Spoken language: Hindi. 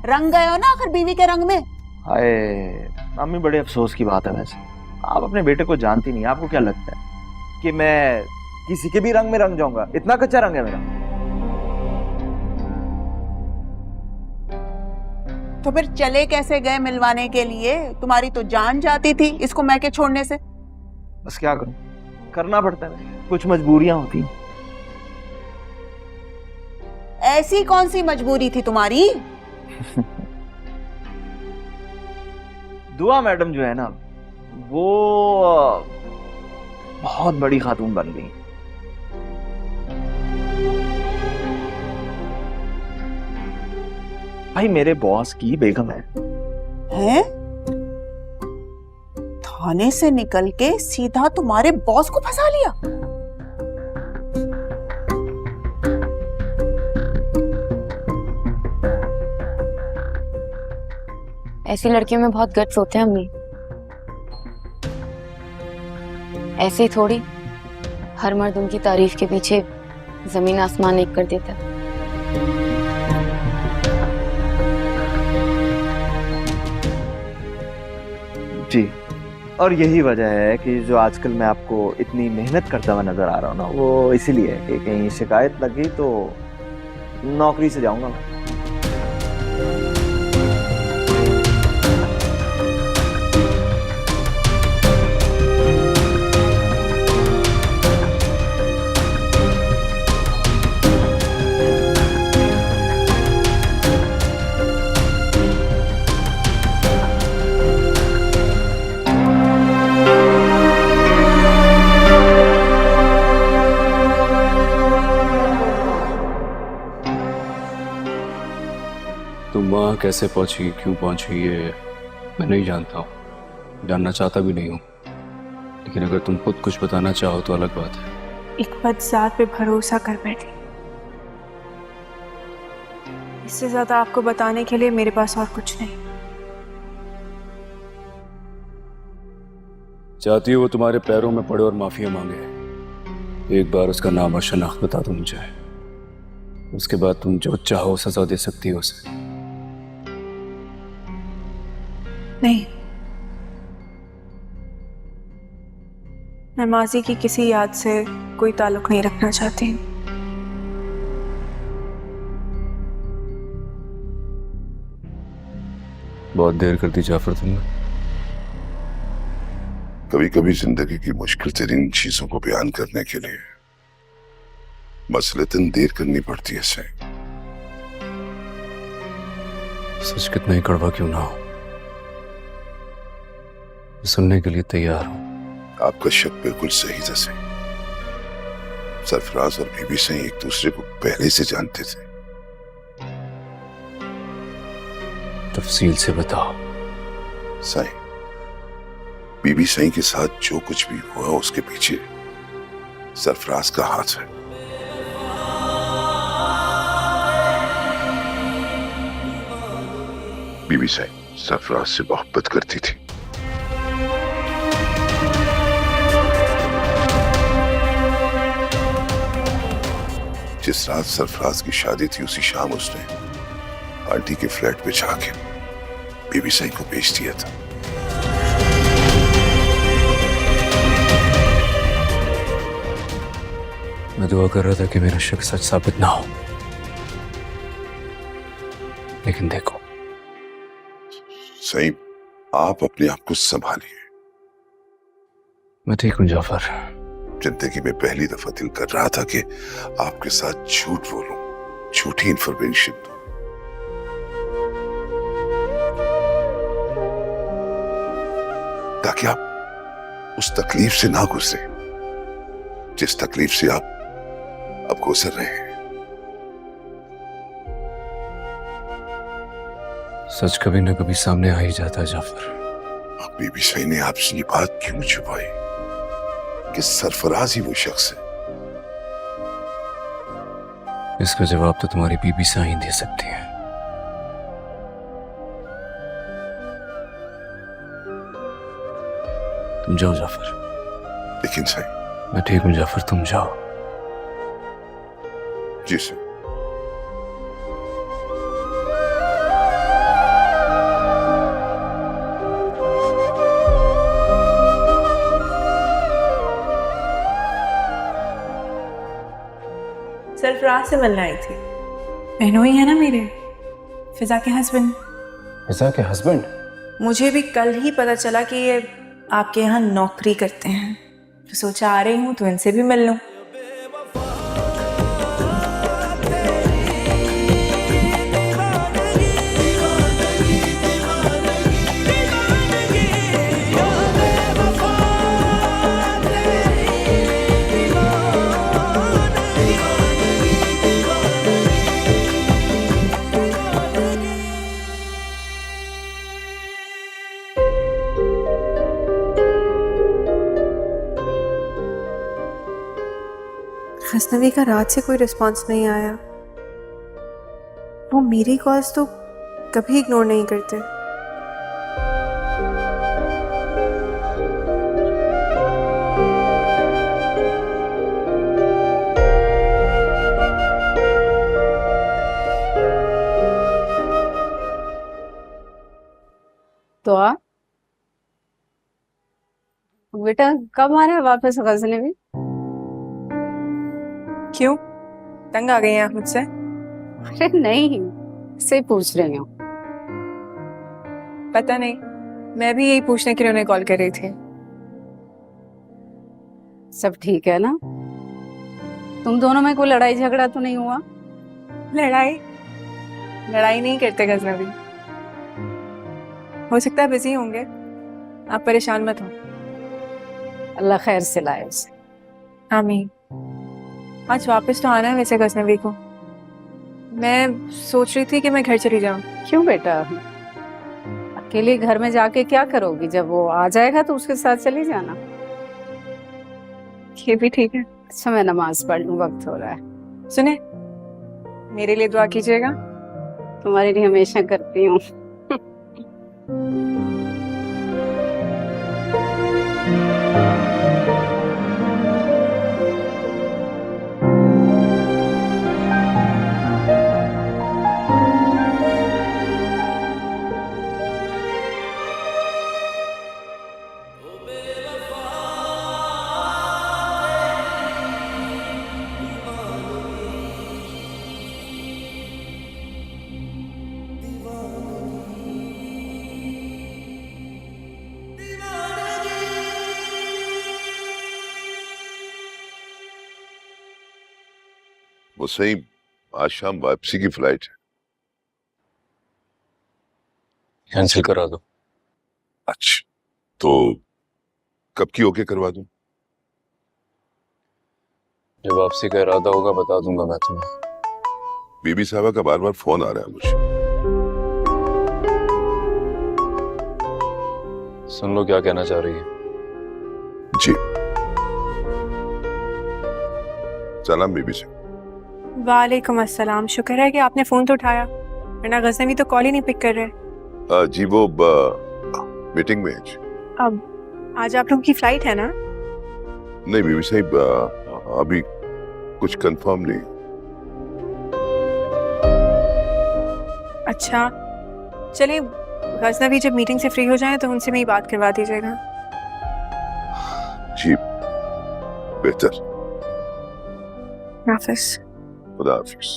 रंग गए हो ना आखिर बीवी के रंग में। हाय मम्मी, बड़े अफसोस की बात है। वैसे आप अपने बेटे को जानती नहीं। आपको क्या लगता है कि मैं किसी के भी रंग में रंग जाऊंगा? इतना कच्चा रंग है मेरा। तो फिर चले कैसे गए मिलवाने के लिए? तुम्हारी तो जान जाती थी इसको मैके छोड़ने से। बस क्या करूं, करना पड़ता है, कुछ मजबूरियां होती हैं। ऐसी कौन सी मजबूरी थी तुम्हारी? दुआ मैडम जो है ना, वो बहुत बड़ी खातून बन गई। भाई मेरे बॉस की बेगम है। हैं? थाने से निकल के सीधा तुम्हारे बॉस को फंसा लिया? ऐसी लड़कियों में बहुत गट्स होते हैं अम्मी। ऐसे ही थोड़ी हर मर्द उनकी तारीफ के पीछे जमीन आसमान एक कर देता है। जी, और यही वजह है कि जो आजकल मैं आपको इतनी मेहनत करता हुआ नजर आ रहा हूँ ना, वो इसीलिए है कि कहीं शिकायत लगी तो नौकरी से जाऊंगा मैं। तुम वहाँ कैसे पहुंची, क्यों पहुंची, ये मैं नहीं जानता हूँ, जानना चाहता भी नहीं हूँ। लेकिन अगर तुम खुद कुछ बताना चाहो तो अलग बात है। एक बदजात पे भरोसा कर बैठी। इससे ज्यादा आपको बताने के लिए मेरे पास और कुछ नहीं। चाहती हो वो तुम्हारे पैरों में पड़े और माफिया मांगे? एक बार उसका नाम और शनाख्त बता दो मुझे, उसके बाद तुम जो चाहो सजा दे सकती हो उसे। नहीं, मैं माजी की किसी याद से कोई ताल्लुक नहीं रखना चाहती। बहुत देर कर दी जाफर तुमने। कभी कभी जिंदगी की मुश्किल तरीन चीजों को बयान करने के लिए मसलतन देर करनी पड़ती है। सच कितना ही कड़वा क्यों ना हो, सुनने के लिए तैयार हूं। आपका शक बिल्कुल सही था सही। सरफराज और बीबी सही एक दूसरे को पहले से जानते थे। तफसील से बताओ। सही, बीबी सही के साथ जो कुछ भी हुआ उसके पीछे सरफराज का हाथ है। बीबी सही सरफराज से मोहब्बत करती थी। जिस रात सरफराज की शादी थी उसी शाम उसने आंटी के फ्लैट पे जाके बीबी सही को बेच दिया था। मैं दुआ कर रहा था कि मेरा शक सच साबित ना हो, लेकिन देखो। सही, आप अपने आप को संभालिए। मैं ठीक हूं जाफर। जिंदगी में पहली दफा दिल कर रहा था कि आपके साथ झूठ बोलूं, झूठी इंफॉर्मेशन दूं। ताकि आप उस तकलीफ से ना गुजरे जिस तकलीफ से आप अब गुजर रहे हैं। सच कभी ना कभी सामने आ ही जाता है जाफर। बीबी सही ने आपसे ये बात क्यों छुपाई कि सरफराज ही वो शख्स है? इसका जवाब तो तुम्हारी बीबी सही दे सकती है। तुम जाओ जाफर। लेकिन सही, मैं ठीक हूं जाफर, तुम जाओ। जी सर। सरफराज से मिलने आई थी। बहनों ही है ना मेरे, फिजा के हस्बैंड। फिजा के हस्बैंड? मुझे भी कल ही पता चला कि ये आपके यहाँ नौकरी करते हैं, तो सोचा आ रही हूँ तो इनसे भी मिल लूँ। गजनवी का रात से कोई रिस्पांस नहीं आया। वो मेरी कॉल्स तो कभी इग्नोर नहीं करते। तो आ बेटा, कब आ रहा है वापस गजनवी? क्यों, तंग आ गई हैं आप मुझसे? अरे नहीं, से पूछ रही हूँ। पता नहीं, मैं भी यही पूछने के लिए उन्हें कॉल कर रही थी। सब ठीक है ना? तुम दोनों में कोई लड़ाई झगड़ा तो नहीं हुआ? लड़ाई नहीं करते गजनवी। हो सकता है बिजी होंगे, आप परेशान मत हो। अल्लाह खैर से लाए उसे। आमीन। आज वापस तो आना है वैसे गजनवी को। मैं सोच रही थी कि मैं घर चली जाऊं। क्यों बेटा, अकेले घर में जाके क्या करोगी? जब वो आ जाएगा तो उसके साथ चली जाना। ये भी ठीक है। अच्छा, मैं नमाज पढ़ लूं, वक्त हो रहा है। सुने, मेरे लिए दुआ कीजिएगा। तुम्हारे लिए हमेशा करती हूँ। वो सही, आज शाम वापसी की फ्लाइट है। कैंसिल करा दो। अच्छा, तो कब की ओके करवा दूं? जब वापसी का इरादा होगा बता दूंगा मैं तुम्हें। बीबी साहबा का बार बार फोन आ रहा है मुझे। सुन लो क्या कहना चाह रही है। जी, सलाम बीबी से। वालेकुम अस्सलाम। शुक्र है कि आपने फोन तो उठाया, वरना गजनवी तो कॉल ही नहीं पिक कर रहे। जी वो मीटिंग में है जी। अब आज आप लोगों की फ्लाइट है ना? नहीं बीबी साहब, अभी कुछ कंफर्म नहीं। अच्छा चलिए, गजनवी जब मीटिंग से फ्री हो जाए तो उनसे मेरी बात करवा दीजिएगा। जी बेहतर। हाफिज। खुदा हाफिज।